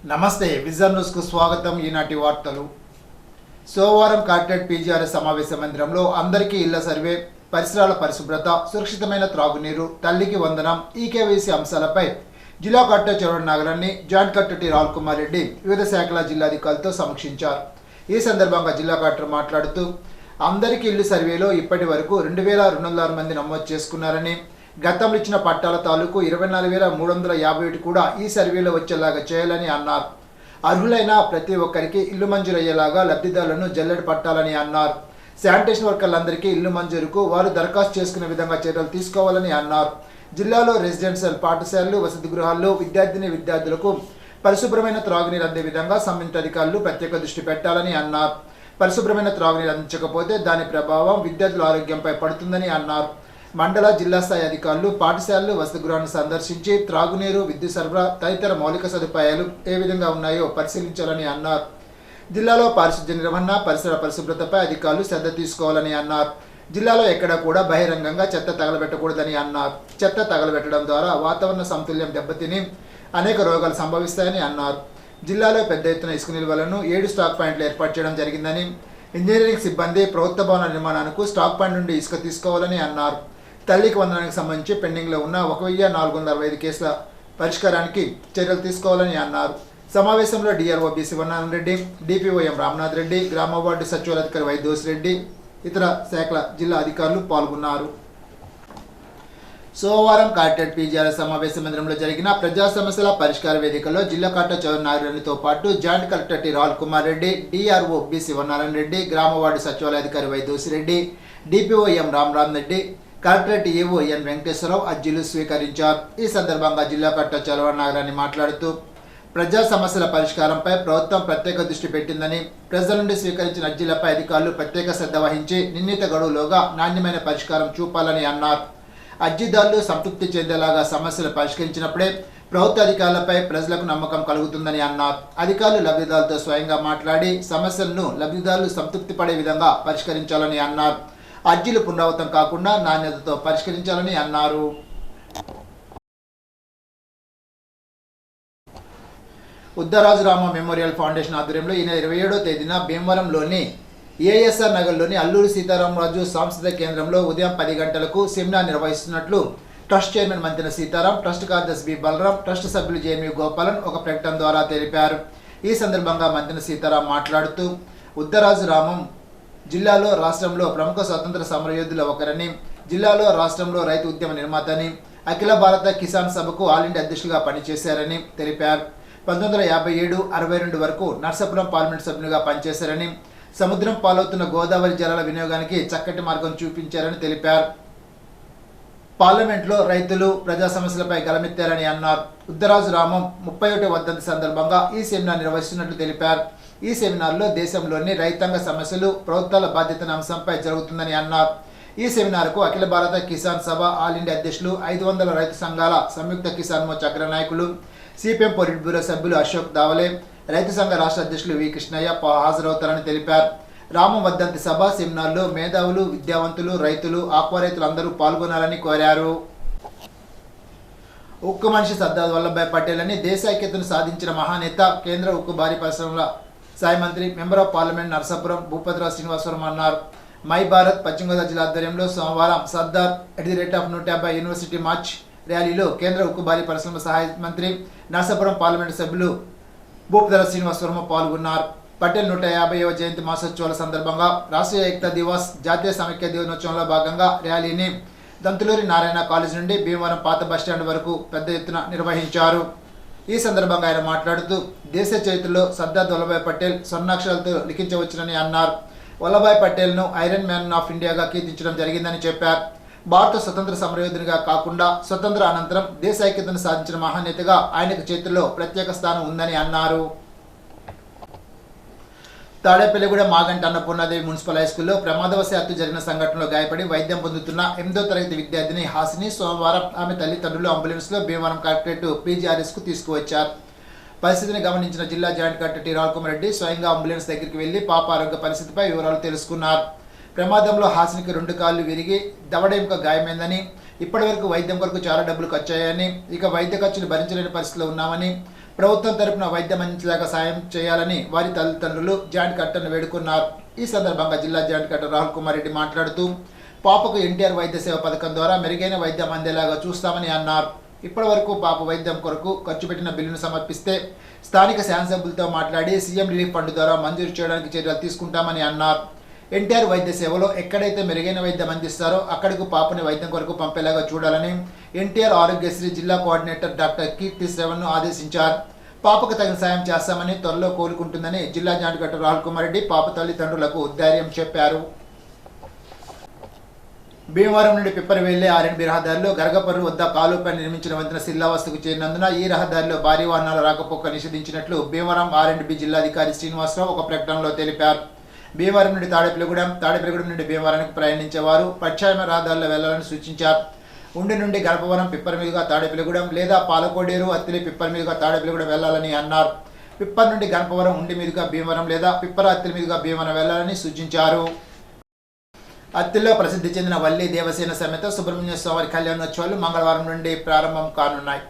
నమస్తే vision news కు స్వాగతం. ఈనాటి వార్తలు. సోమవారం కలెక్టరేట్ పీజీఆర్ఎస్ సమావేశ మందిరంలో అందరికీ ఇళ్ల సర్వే, పరిసరాల పరిశుభ్రత, సురక్షితమైన త్రాగునీరు, తల్లికి వందనం, ఈకేవైసీ అంశాలపై జిల్లా కలెక్టర్ చౌడ నాగరాన్ని, జాయింట్ కలెక్టర్ టి రాల్ కుమార్ రెడ్డి వివిధ శాఖల జిల్లాధికారులతో సమీక్షించారు. ఈ సందర్భంగా జిల్లా కలెక్టర్ మాట్లాడుతూ అందరికీ ఇల్లు సర్వేలో ఇప్పటి వరకు 2206 మంది నమోదు చేసుకున్నారని, గతంలో ఇచ్చిన పట్టాల తాలూకు 24,351 కూడా ఈ సర్వేలో వచ్చేలాగా చేయాలని అన్నారు. అర్హులైన ప్రతి ఒక్కరికి ఇల్లు మంజూరయ్యేలాగా లబ్ధిదారులను జల్లెడ పట్టాలని అన్నారు. శానిటేషన్ వర్కర్లందరికీ ఇల్లు మంజూరుకు వారు దరఖాస్తు చేసుకునే విధంగా చర్యలు తీసుకోవాలని అన్నారు. జిల్లాలో రెసిడెన్షియల్ పాఠశాలలు, వసతి గృహాల్లో విద్యార్థులకు పరిశుభ్రమైన త్రాగునీరు అందే విధంగా సంబంధిత అధికారులు ప్రత్యేక దృష్టి పెట్టాలని అన్నారు. పరిశుభ్రమైన త్రాగునీరు అందించకపోతే దాని ప్రభావం విద్యార్థుల ఆరోగ్యంపై పడుతుందని అన్నారు. మండల, జిల్లా స్థాయి అధికారులు పాఠశాలలు, వసతి గృహాన్ని సందర్శించి త్రాగునీరు, విద్యుత్ సరఫరా తదితర మౌలిక సదుపాయాలు ఏ విధంగా ఉన్నాయో పరిశీలించాలని అన్నారు. జిల్లాలో పారిశుద్ధ్య నిర్వహణ, పరిసర పరిశుభ్రతపై అధికారులు శ్రద్ధ తీసుకోవాలని అన్నారు. జిల్లాలో ఎక్కడా కూడా బహిరంగంగా చెత్త తగలబెట్టకూడదని అన్నారు. చెత్త తగలబెట్టడం ద్వారా వాతావరణ సమతుల్యం దెబ్బతిని అనేక రోగాలు సంభవిస్తాయని అన్నారు. జిల్లాలో పెద్ద ఎత్తున ఇసుక నిల్వలను 7 స్టాక్ పాయింట్లు ఏర్పాటు చేయడం జరిగిందని, ఇంజనీరింగ్ సిబ్బంది ప్రభుత్వ భవన నిర్మాణానికి స్టాక్ పాయింట్ నుండి ఇసుక తీసుకోవాలని అన్నారు. తల్లికి వందనానికి సంబంధించి పెండింగ్లో ఉన్న 1465 కేసుల పరిష్కారానికి చర్యలు తీసుకోవాలని అన్నారు. సమావేశంలో DRO B Sivanarayana Reddy, DPO M Ramanath Reddy, గ్రామ వార్డు సచివాలయాధికారి వై దోసిరెడ్డి, ఇతర శాఖల జిల్లా అధికారులు పాల్గొన్నారు. సోమవారం కలెక్టరేట్ పీజీఆర్ఎస్ సమావేశ మందిరంలో జరిగిన ప్రజా సమస్యల పరిష్కార వేదికలో జిల్లా కలెక్టర్ చౌడ నాగరాణితో పాటు జాయింట్ కలెక్టర్ టి రాల్ కుమార్ రెడ్డి, డిఆర్ఓ బి శివనారాయణ రెడ్డి, గ్రామ వార్డు సచివాలయాధికారి Y Dosireddy, DPO M Ramanath Reddy, collectorate AO N Venkateswararao అర్జీలు స్వీకరించారు. ఈ సందర్భంగా జిల్లా కలెక్టర్ చౌడ నాగరాణి మాట్లాడుతూ ప్రజా సమస్యల పరిష్కారంపై ప్రభుత్వం ప్రత్యేక దృష్టి పెట్టిందని, ప్రజల నుండి స్వీకరించిన అర్జీలపై అధికారులు ప్రత్యేక శ్రద్ధ వహించి నిర్ణీత గడువులోగా నాణ్యమైన పరిష్కారం చూపాలని అన్నారు. అర్జీదారులు సంతృప్తి చెందేలాగా సమస్యలు పరిష్కరించినప్పుడే ప్రభుత్వ అధికారులపై ప్రజలకు నమ్మకం కలుగుతుందని అన్నారు. అధికారులు లబ్ధిదారులతో స్వయంగా మాట్లాడి సమస్యలను లబ్ధిదారులు సంతృప్తి పడే విధంగా పరిష్కరించాలని అన్నారు. అర్జీలు పునరావృతం కాకుండా నాణ్యతతో పరిష్కరించాలని అన్నారు. ఉద్దరాజురామ మెమోరియల్ ఫౌండేషన్ ఆధ్వర్యంలో ఈ నెల 27వ తేదీన భీమవరంలోని ఏఎస్ఆర్ నగర్లోని అల్లూరి సీతారామరాజు సాంస్కృతిక కేంద్రంలో ఉదయం 10 గంటలకు సెమినార్ నిర్వహిస్తున్నట్లు trust chairman Mantena Sitaram, trust కార్యదర్శి బి బలరాం, ట్రస్ట్ సభ్యులు జేఎంయు గోపాలన్ ఒక ప్రకటన ద్వారా తెలిపారు. ఈ సందర్భంగా మంతెన సీతారాం మాట్లాడుతూ ఉద్దరాజురామం జిల్లాలో రాష్ట్రంలో ప్రముఖ స్వాతంత్ర సమరయోధుల ఒకరని, జిల్లాలో రాష్ట్రంలో రైతు ఉద్యమ నిర్మాతని, అఖిల భారత కిసాన్ సభకు ఆల్ ఇండియా అధ్యక్షులుగా పనిచేశారని తెలిపారు. 1957-62 వరకు నర్సాపురం పార్లమెంట్ సభ్యునిగా పనిచేశారని, సముద్రం పాలవుతున్న గోదావరి జలాల వినియోగానికి చక్కటి మార్గం చూపించారని తెలిపారు. పార్లమెంట్లో రైతులు ప్రజా సమస్యలపై గలమెత్తారని అన్నారు. ఉద్దరాజురామం 31వ వర్ధంతి సందర్భంగా ఈ సెమినార్ నిర్వహిస్తున్నట్లు తెలిపారు. ఈ సెమినార్లో దేశంలోని రైతాంగ సమస్యలు, ప్రభుత్వాల బాధ్యతల అంశంపై జరుగుతుందని అన్నారు. ఈ సెమినార్కు అఖిల భారత కిసాన్ సభ ఆల్ ఇండియా అధ్యక్షులు, 500 రైతు సంఘాల సంయుక్త కిసాన్ మోర్చా అగ్రనాయకులు, సిపిఎం పొలిట్ బ్యూరో సభ్యులు అశోక్ దావలే, రైతు సంఘ రాష్ట్ర అధ్యక్షులు వి కృష్ణయ్య హాజరవుతారని తెలిపారు. రామం వర్ధంతి సభ సెమినార్లో మేధావులు, విద్యావంతులు, రైతులు, ఆక్వా రైతులు అందరూ పాల్గొనాలని కోరారు. ఉక్కు మనిషి సర్దార్ వల్లభాయ్ పటేల్ అని దేశ ఐక్యతను సాధించిన మహానేత, కేంద్ర ఉక్కు భారీ పరిశ్రమల సాయ మంత్రి, member of parliament Narsapuram Bhupathi Rao Srinivasavaram అన్నారు. మై భారత్ పశ్చిమ గోదావరి జిల్లా ఆధ్వర్యంలో సోమవారం సర్దార్ @ 150 మార్చ్ ర్యాలీలో కేంద్ర ఉక్కు భారీ పరిశ్రమ సహాయ మంత్రి, నర్సాపురం పార్లమెంటు సభ్యులు భూపతిరావు శ్రీనివాసవరం పాల్గొన్నారు. పటేల్ 150వ జయంతి మాసోత్సవాల సందర్భంగా రాష్ట్రీయ ఏకతా దివాస్, జాతీయ సమైక్య దినోత్సవంలో భాగంగా ర్యాలీని దంతులూరి నారాయణ కాలేజ్ నుండి భీమవరం పాత బస్టాండ్ వరకు పెద్ద ఎత్తున నిర్వహించారు. ఈ సందర్భంగా ఆయన మాట్లాడుతూ దేశ చరిత్రలో సర్దార్ వల్లభాయ్ పటేల్ స్వర్ణాక్షరాలతో లిఖించవచ్చునని అన్నారు. వల్లభాయ్ పటేల్ను ఐరన్ మ్యాన్ ఆఫ్ ఇండియాగా కీర్తించడం జరిగిందని చెప్పారు. భారత స్వతంత్ర సమరయోధునిగా కాకుండా స్వతంత్ర అనంతరం దేశ ఐక్యతను సాధించిన మహానేతగా ఆయనకు చరిత్రలో ప్రత్యేక స్థానం ఉందని అన్నారు. తాడేపల్లిగూడ మాగంటి అన్నపూర్ణాదేవి మున్సిపల్ హైస్కూల్లో ప్రమాదవశాత్తు జరిగిన సంఘటనలో గాయపడి వైద్యం పొందుతున్న 8వ తరగతి విద్యార్థిని హాసిని సోమవారం ఆమె తల్లిదండ్రులు అంబులెన్స్లో భీమవరం కలెక్టరేట్ పీజీఆర్ఎస్కు తీసుకువచ్చారు. పరిస్థితిని గమనించిన జిల్లా జాయింట్ కలెక్టర్ టి రాల్ కుమార్ రెడ్డి స్వయంగా అంబులెన్స్ దగ్గరికి వెళ్లి పాప ఆరోగ్య పరిస్థితిపై వివరాలు తెలుసుకున్నారు. ప్రమాదంలో హాసినికి 2 కాళ్లు విరిగి దవడ ఎముక గాయమైందని, ఇప్పటి వరకు వైద్యం కొరకు చాలా డబ్బులు ఖర్చయ్యాయని, ఇక వైద్య ఖర్చులు భరించలేని పరిస్థితిలో ఉన్నామని, ప్రభుత్వం తరపున వైద్యం అందించేలాగా సాయం చేయాలని వారి తల్లిదండ్రులు జాయింట్ కలెక్టర్ను వేడుకున్నారు. ఈ సందర్భంగా జిల్లా జాయింట్ కలెక్టర్ రాహుల్ కుమార్ రెడ్డి మాట్లాడుతూ పాపకు ఎన్టీఆర్ వైద్య సేవ పథకం ద్వారా మెరుగైన వైద్యం అందేలాగా చూస్తామని అన్నారు. ఇప్పటి వరకు పాప వైద్యం కొరకు ఖర్చు పెట్టిన బిల్లును సమర్పిస్తే స్థానిక శాసనసభ్యులతో మాట్లాడి సీఎం రిలీఫ్ ఫండ్ ద్వారా మంజూరు చేయడానికి చర్యలు తీసుకుంటామని అన్నారు. ఎన్టీఆర్ వైద్య సేవలో ఎక్కడైతే మెరుగైన వైద్యం అందిస్తారో అక్కడకు పాపని వైద్యం కొరకు పంపేలాగా చూడాలని ఎన్టీఆర్ ఆరోగ్యశ్రీ జిల్లా కోఆర్డినేటర్ డాక్టర్ కీర్తి శ్రవణ్ను ఆదేశించారు. పాపకు తగిన సాయం చేస్తామని, త్వరలో కోలుకుంటుందని జిల్లా జాయింట్ కలెక్టర్ రాహుల్ కుమార్ రెడ్డి పాప తల్లిదండ్రులకు ధైర్యం చెప్పారు. భీమవరం నుండి పిప్పర్ వెళ్లే ఆర్ఎన్బి రహదారిలో గరగపర్రు వద్ద కాలువపై నిర్మించిన వంతెన శిలావస్థకు చేరినందున ఈ రహదారిలో భారీ వాహనాల రాకపోక నిషేధించినట్లు భీమవరం ఆర్ఎన్బి జిల్లాధికారి శ్రీనివాసరావు ఒక ప్రకటనలో తెలిపారు. భీమవరం నుండి తాడేపల్లిగూడెం నుండి భీమవరానికి ప్రయాణించేవారు ప్రత్యామ్నాయ రహదారిలో వెళ్లాలని సూచించారు. ఉండి నుండి గణపవరం పిప్పర్ మీదుగా తాడేపల్లిగూడెం లేదా పాలకోడేరు అత్తిలి పిప్పర్ మీదుగా తాడేపల్లిగూడెం వెళ్లాలని అన్నారు. పిప్పర్ నుండి గణపవరం ఉండి మీదుగా భీమవరం లేదా పిప్పర అత్తిలి మీదుగా భీమవరం వెళ్లాలని సూచించారు. అత్తిల్లో ప్రసిద్ధి చెందిన వల్లి దేవసేన సమేత సుబ్రహ్మణ్య స్వామి కళ్యాణోత్సవాలు మంగళవారం నుండి ప్రారంభం కానున్నాయి.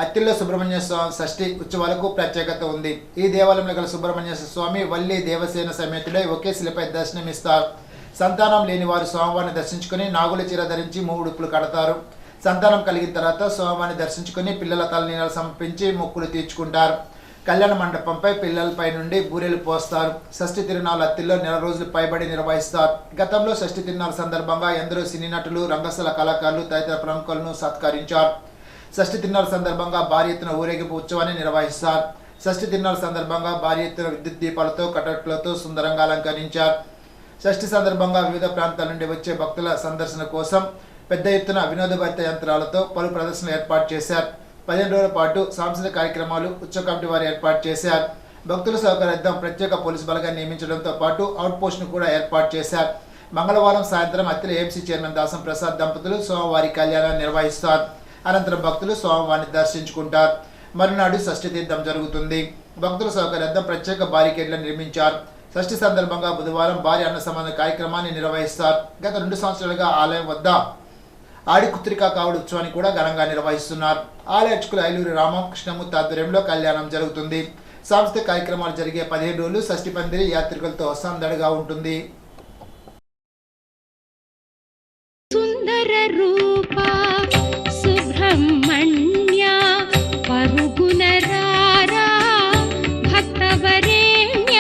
అత్తిల్లో సుబ్రహ్మణ్య స్వామి షష్ఠి ఉత్సవాలకు ప్రత్యేకత ఉంది. ఈ దేవాలయంలో గల సుబ్రహ్మణ్య స్వామి వల్లి దేవసేన సమేతుడై ఒకే శిలపై దర్శనమిస్తారు. సంతానం లేని వారు స్వామివారిని దర్శించుకుని నాగుల చీర ధరించి 3 ఉడుపులు కడతారు. సంతానం కలిగిన తర్వాత స్వామివారిని దర్శించుకుని పిల్లల తలనీలాలు సమర్పించి మొక్కులు తీర్చుకుంటారు. కళ్యాణ మండపంపై పిల్లలపై నుండి బూరెలు పోస్తారు. షష్ఠి తిరునాళ్ళు అత్తిల్లో నెల రోజులు పైబడి నిర్వహిస్తారు. గతంలో షష్ఠి తిరునాళ్ళ సందర్భంగా ఎందరో సినీ నటులు, రంగస్థల కళాకారులు తదితర ప్రముఖులను సత్కరించారు. షష్ఠి తిరునాళ్ళ సందర్భంగా భారీ ఎత్తున ఊరేగింపు ఉత్సవాన్ని నిర్వహిస్తారు. షష్ఠి తిరునాళ్ళ సందర్భంగా భారీ ఎత్తున విద్యుత్ దీపాలతో కటకలతో సుందరంగా అలంకరించారు. షష్ఠి సందర్భంగా వివిధ ప్రాంతాల నుండి వచ్చే భక్తుల సందర్శన కోసం పెద్ద ఎత్తున వినోదభరిత యంత్రాలతో పలు ప్రదర్శనలు ఏర్పాటు చేశారు. 15 రోజుల పాటు సాంస్కృతిక కార్యక్రమాలు ఉత్సవ కమిటీ వారు ఏర్పాటు చేశారు. భక్తుల సౌకర్యార్థం ప్రత్యేక పోలీసు బలగాన్ని నియమించడంతో పాటు అవుట్ పోస్ట్ను కూడా ఏర్పాటు చేశారు. మంగళవారం సాయంత్రం అత్తిలి ఏఎంసీ చైర్మన్ దాసం ప్రసాద్ దంపతులు స్వామివారి కళ్యాణాన్ని నిర్వహిస్తారు. అనంతరం భక్తులు స్వామివారిని దర్శించుకుంటారు. మరునాడు షష్ఠి తీర్థం జరుగుతుంది. భక్తుల సౌకర్యార్థం ప్రత్యేక బారికేడ్లను నిర్మించారు. షష్ఠి సందర్భంగా బుధవారం భారీ అన్న సంబంధ కార్యక్రమాన్ని నిర్వహిస్తారు. గత 2 సంవత్సరాలుగా ఆలయం వద్ద ఆడికుత్రికా కావుడు ఉత్సవాన్ని కూడా ఘనంగా నిర్వహిస్తున్నారు. ఆలయ అర్చకులు ఐలూరి రామం కృష్ణమూర్తి ఆధ్వర్యంలో కళ్యాణం జరుగుతుంది. సాంస్కృతిక కార్యక్రమాలు జరిగే 15 రోజులు షష్ఠి పందిరి యాత్రికులతో సందడిగా ఉంటుంది. సుందర రూప సుబ్రహ్మణ్య పరుగునరారా భక్తవరేణ్య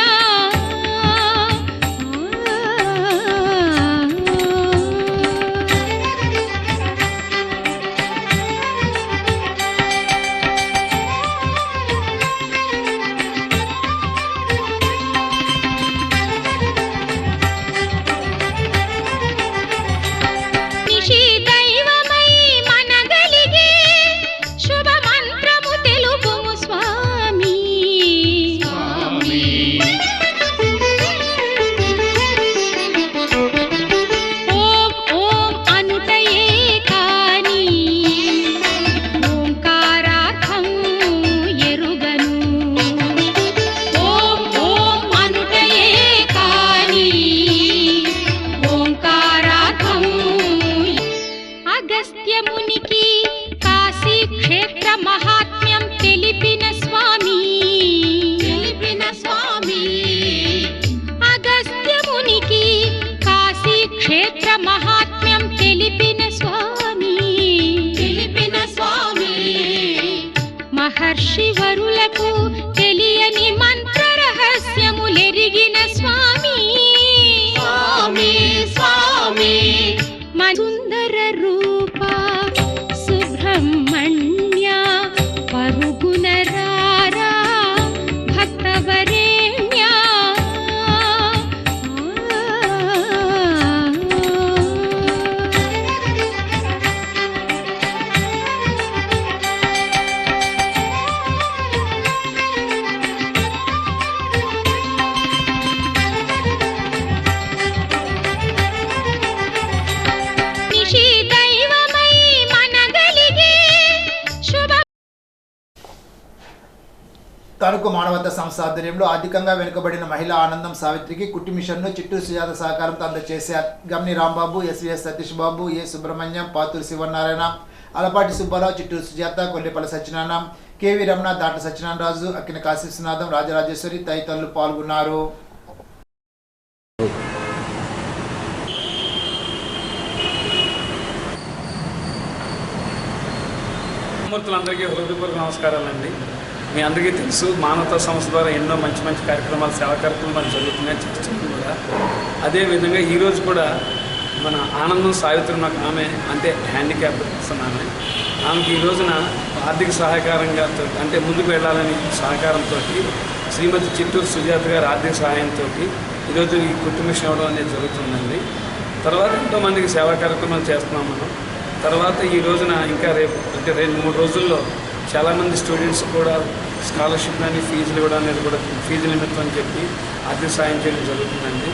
అగస్త్యమునికి కాశీ క్షేత్ర మహాత్మ్యం తెలిపిన స్వామి అగస్త్యమునికి కాశీ క్షేత్ర మహాత్మ్యం తెలిపిన స్వామి మహర్షి వరులకు తెలియని మంత్ర రహస్యములెరిగిన స్వామి సుందర రూప సుబ్రహ్మణ్య పరుగునరారా భక్తవరేణ్య తణుకు మానవతా సంస్థ ఆధ్వర్యంలో అధికంగా వెనుకబడిన మహిళా ఆనందం సావిత్రికి కుట్టి మిషన్ను చిట్టూరు సుజాత సహకారంతో అందజేశారు. గమ్ని రాంబాబు, ఎస్వీఎస్ సతీష్ బాబు, ఏ సుబ్రహ్మణ్యం, పాతూరు శివనారాయణ, అలపాటి సుబ్బారావు, చిట్టూరు సుజాత, కొల్లేపల్లి సత్యనారాయణ, కేవీ రమణ, దాట సత్యనారాయణ రాజు, అక్కిన కాశీనాథం, రాజరాజేశ్వరి తదితరులు పాల్గొన్నారు. మూర్తులందరికీ హృదయపూర్వక నమస్కారాలండి. మీ అందరికీ తెలుసు, మానవతా సంస్థ ద్వారా ఎన్నో మంచి మంచి కార్యక్రమాలు, సేవా కార్యక్రమాలు జరుగుతున్నాయి చర్చలు కూడా. అదేవిధంగా ఈరోజు కూడా మన ఆనందం సావిత్రి నాకు ఆమె అంటే హ్యాండిక్యాప్ ఆమె ఆమెకి ఈ రోజున ఆర్థిక సహకారంగా అంటే ముందుకు వెళ్ళాలని సహకారంతో శ్రీమతి చిట్టూరు సుజాత గారి ఆర్థిక సహాయంతో ఈరోజు ఈ కుట్టు మిషన్ ఇవ్వడం అనేది జరుగుతుందండి. తర్వాత ఎంతోమందికి సేవా కార్యక్రమాలు చేస్తున్నాం మనం. తర్వాత ఈ రోజున ఇంకా రేపు అంటే 2-3 రోజుల్లో చాలామంది స్టూడెంట్స్ కూడా స్కాలర్షిప్ అని ఫీజులు ఇవ్వడం అనేది కూడా ఫీజు నిమిత్తం అని చెప్పి ఆర్థిక సాయం చేయడం జరుగుతుందండి.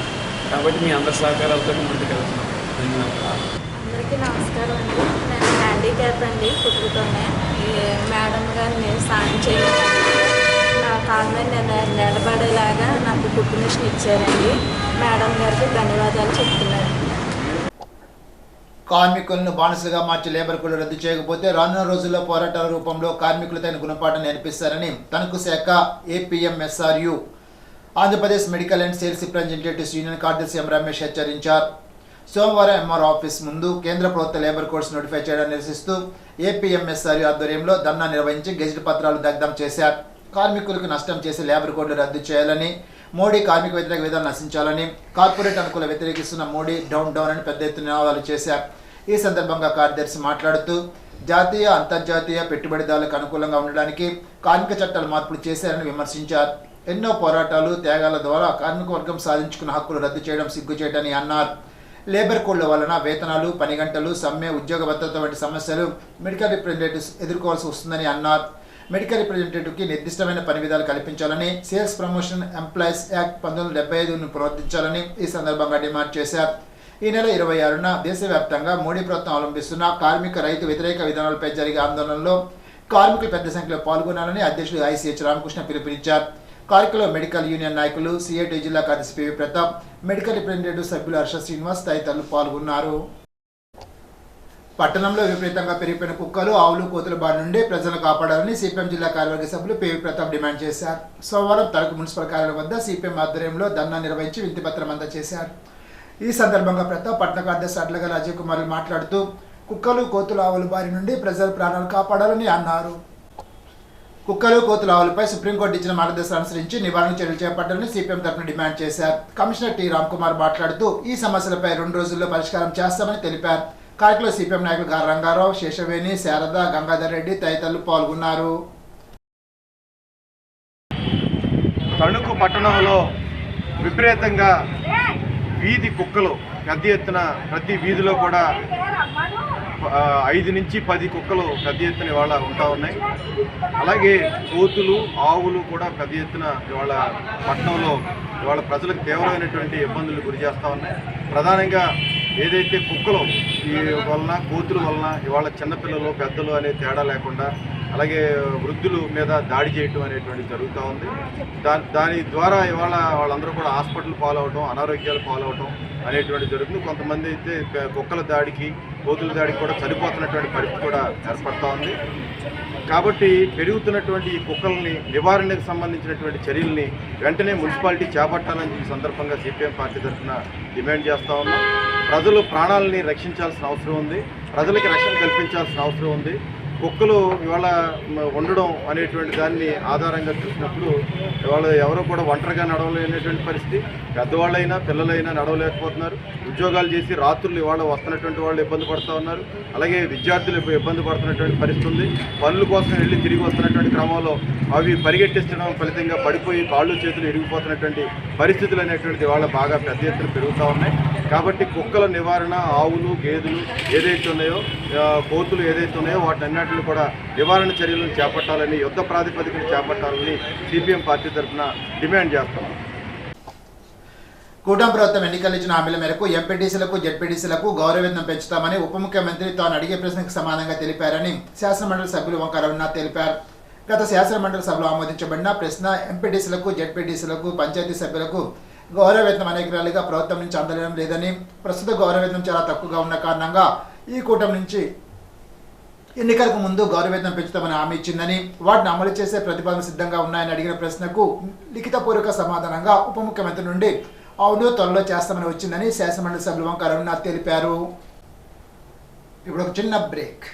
కాబట్టి మీ అందరి సహకారాలతో ముందుకు వెళ్తున్నాం. ధన్యవాదాలు. అందరికీ నమస్కారం అండి. నేను హ్యాండిక్యాప్ అండి. కుట్టుతోనే మేడం గారిని సాయం చేయడానికి నా కాళ్ళ మీద నేను నిలబడేలాగా నాకు కుట్టు మిషన్ ఇచ్చారండి. మేడం గారికి ధన్యవాదాలు చెప్తున్నాను. కార్మికులను బానిసలుగా మార్చి లేబర్ కోడ్ రద్దు చేయకపోతే రానున్న రోజుల్లో పోరాటాల రూపంలో కార్మికులు తగిన గుణపాఠం నేర్పిస్తారని తణుకు శాఖ APMSRU Andhra Pradesh medical and sales representatives union కార్యదర్శి ఎం రమేష్ హెచ్చరించారు. సోమవారం ఎంఆర్ ఆఫీస్ ముందు కేంద్ర ప్రభుత్వ లేబర్ కోడ్స్ నోటిఫై చేయడాన్ని నిరసిస్తూ ఏపీఎంఎస్ఆర్యు ఆధ్వర్యంలో ధర్నా నిర్వహించి గెజిట్ పత్రాలు దగ్ధం చేశారు. కార్మికులకు నష్టం చేసి లేబర్ కోడ్లు రద్దు చేయాలని, మోడీ కార్మిక వ్యతిరేక విధానం నశించాలని, కార్పొరేట్ అనుకూల వ్యతిరేకిస్తున్న మోడీ డౌన్ డౌన్ అని పెద్ద ఎత్తున నినాదాలు చేశారు. ఈ సందర్భంగా కార్యదర్శి మాట్లాడుతూ జాతీయ అంతర్జాతీయ పెట్టుబడిదారులకు అనుకూలంగా ఉండడానికి కార్మిక చట్టాల మార్పులు చేశారని విమర్శించారు. ఎన్నో పోరాటాలు, త్యాగాల ద్వారా కార్మిక వర్గం సాధించుకున్న హక్కులు రద్దు చేయడం సిగ్గుచేటని అన్నారు. లేబర్ కోడ్ల వలన వేతనాలు, పని గంటలు, సమ్మె, ఉద్యోగ భద్రత వంటి సమస్యలు మెడికల్ రిప్రజెంటేటివ్స్ ఎదుర్కోవాల్సి వస్తుందని అన్నారు. మెడికల్ రిప్రజెంటేటివ్కి నిర్దిష్టమైన పని విధాలు కల్పించాలని, సేల్స్ ప్రమోషన్ ఎంప్లాయీస్ యాక్ట్ 1975ను పునరుద్ధరించాలని ఈ సందర్భంగా డిమాండ్ చేశారు. ఈ నెల 26న దేశవ్యాప్తంగా మోడీ ప్రభుత్వం అవలంబిస్తున్న కార్మిక రైతు వ్యతిరేక విధానాలపై జరిగే ఆందోళనలో కార్మికులు పెద్ద సంఖ్యలో పాల్గొనాలని అధ్యక్షుడు ఐసీహెచ్ రామకృష్ణ పిలుపునిచ్చారు. కార్యక్రమంలో మెడికల్ యూనియన్ నాయకులు, సిఐటి జిల్లా కార్యదర్శి పివి ప్రతాప్, మెడికల్ రిప్రజెంటేటివ్ సభ్యులు హర్ష శ్రీనివాస్ తదితరులు పాల్గొన్నారు. పట్టణంలో విపరీతంగా పెరిగిపోయిన కుక్కలు, ఆవులు, కోతుల బారి నుండి ప్రజలను కాపాడాలని సిపిఎం జిల్లా కార్యవర్గ సభ్యులు పివి ప్రతాప్ డిమాండ్ చేశారు. సోమవారం తణుకు మున్సిపల్ కార్యాలయం వద్ద సిపిఎం ఆధ్వర్యంలో ధర్నా నిర్వహించి వినతిపత్రం అందజేశారు. ఈ సందర్భంగా ప్రతాప్, పట్టణ కార్యదర్శి అడ్లగల అజయ్ కుమార్ మాట్లాడుతూ కుక్కలు, కోతుల, ఆవుల బారి నుండి ప్రజల ప్రాణాలు కాపాడాలని అన్నారు. కుక్కలు, కోతుల, ఆవులపై సుప్రీంకోర్టు ఇచ్చిన మార్గదర్శనం అనుసరించి నివారణ చర్యలు చేపట్టాలని సిపిఎం తరఫున డిమాండ్ చేశారు. కమిషనర్ టి రామ్ కుమార్ మాట్లాడుతూ ఈ సమస్యలపై 2 రోజుల్లో పరిష్కారం చేస్తామని తెలిపారు. కార్యక్రమంలో సిపిఎం నాయకులు గారు రంగారావు, శేషవేణి, శారద, గంగాధర్ రెడ్డి తదితరులు పాల్గొన్నారు. తణుకు పట్టణంలో విపరీతంగా వీధి కుక్కలు పెద్ద ఎత్తున, ప్రతి వీధిలో కూడా 5 నుంచి 10 కుక్కలు పెద్ద ఎత్తున ఇవాళ ఉంటా ఉన్నాయి. అలాగే కోతులు, ఆవులు కూడా పెద్ద ఎత్తున ఇవాళ పట్టణంలో ఇవాళ ప్రజలకు తీవ్రమైనటువంటి ఇబ్బందులు గురి చేస్తూ ఉన్నాయి. ప్రధానంగా ఏదైతే కుక్కలు ఈ వలన, కోతుల వలన ఇవాళ చిన్నపిల్లలు, పెద్దలు అనే తేడా లేకుండా అలాగే వృద్ధుల మీద దాడి చేయటం అనేటువంటిది జరుగుతూ ఉంది. దాని ద్వారా ఇవాళ వాళ్ళందరూ కూడా హాస్పిటల్ పాలవటం, అనారోగ్యాలు పాలవటం అనేటువంటి జరుగుతుంది. కొంతమంది అయితే కుక్కల దాడికి, కోతుల దాడికి కూడా చనిపోతున్నటువంటి పరిస్థితి కూడా ఏర్పడుతూ ఉంది. కాబట్టి పెరుగుతున్నటువంటి ఈ కుక్కల్ని నివారణకు సంబంధించినటువంటి చర్యల్ని వెంటనే మున్సిపాలిటీ చేపట్టాలని ఈ సందర్భంగా సిపిఎం పార్టీ తరఫున డిమాండ్ చేస్తూ ఉన్నాం. ప్రజలు ప్రాణాలని రక్షించాల్సిన అవసరం ఉంది, ప్రజలకి రక్షణ కల్పించాల్సిన అవసరం ఉంది. కుక్కలు ఇవాళ ఉండడం అనేటువంటి దాన్ని ఆధారంగా చూసినప్పుడు ఇవాళ ఎవరో కూడా ఒంటరిగా నడవలేనటువంటి పరిస్థితి. పెద్దవాళ్ళైనా, పిల్లలైనా నడవలేకపోతున్నారు. ఉద్యోగాలు చేసి రాత్రులు ఇవాళ వస్తున్నటువంటి వాళ్ళు ఇబ్బంది పడుతూ ఉన్నారు. అలాగే విద్యార్థులు ఇబ్బంది పడుతున్నటువంటి పరిస్థితి ఉంది. పనుల కోసం వెళ్ళి తిరిగి వస్తున్నటువంటి క్రమంలో అవి పరిగెట్టించడం ఫలితంగా పడిపోయి కాళ్ళు చేతులు ఇరిగిపోతున్నటువంటి పరిస్థితులు అనేటువంటిది ఇవాళ బాగా పెద్ద ఎత్తున పెరుగుతూ ఉన్నాయి. కాబట్టి కుక్కల నివారణ, ఆవులు, గేదెలు ఏదైతే ఉన్నాయో, కోతులు ఏదైతే ఉన్నాయో వాటినన్నింటిని కూడా నివారణ చర్యలను చేపట్టాలని, యుద్ధ ప్రాతిపదికన చేపట్టాలని సిపిఎం పార్టీ తరఫున డిమాండ్ చేస్తున్నాం. కూటమి ప్రభుత్వం ఎన్నికలు ఇచ్చిన హామీల మేరకు ఎంపీటీసీలకు, జెడ్పీటీసీలకు గౌరవవేతనం పెంచుతామని ఉప ముఖ్యమంత్రి తాను అడిగే ప్రశ్నకు సమానంగా తెలిపారని శాసనమండలి సభ్యులు వంక రవినాథ్ తెలిపారు. గత శాసనమండలి సభలో ఆమోదించబడిన ప్రశ్న ఎంపీటీసీలకు, జెడ్పీటీసీలకు, పంచాయతీ సభ్యులకు గౌరవవేతనం అనేక రకాలుగా ప్రభుత్వం నుంచి అందడం లేదని, ప్రస్తుత గౌరవవేతనం చాలా తక్కువగా ఉన్న కారణంగా ఈ కూటమి నుంచి ఎన్నికలకు ముందు గౌరవవేతనం పెంచుతామని హామీ ఇచ్చిందని, వాటిని అమలు చేసే ప్రతిపాదన సిద్ధంగా ఉన్నాయని అడిగిన ప్రశ్నకు లిఖితపూర్వక సమాధానంగా ఉప ముఖ్యమంత్రి నుండి అవును త్వరలో చేస్తామని వచ్చిందని శాసనమండలి సభ్యులు వంక రఘునాథ్ తెలిపారు. ఇప్పుడు ఒక చిన్న బ్రేక్.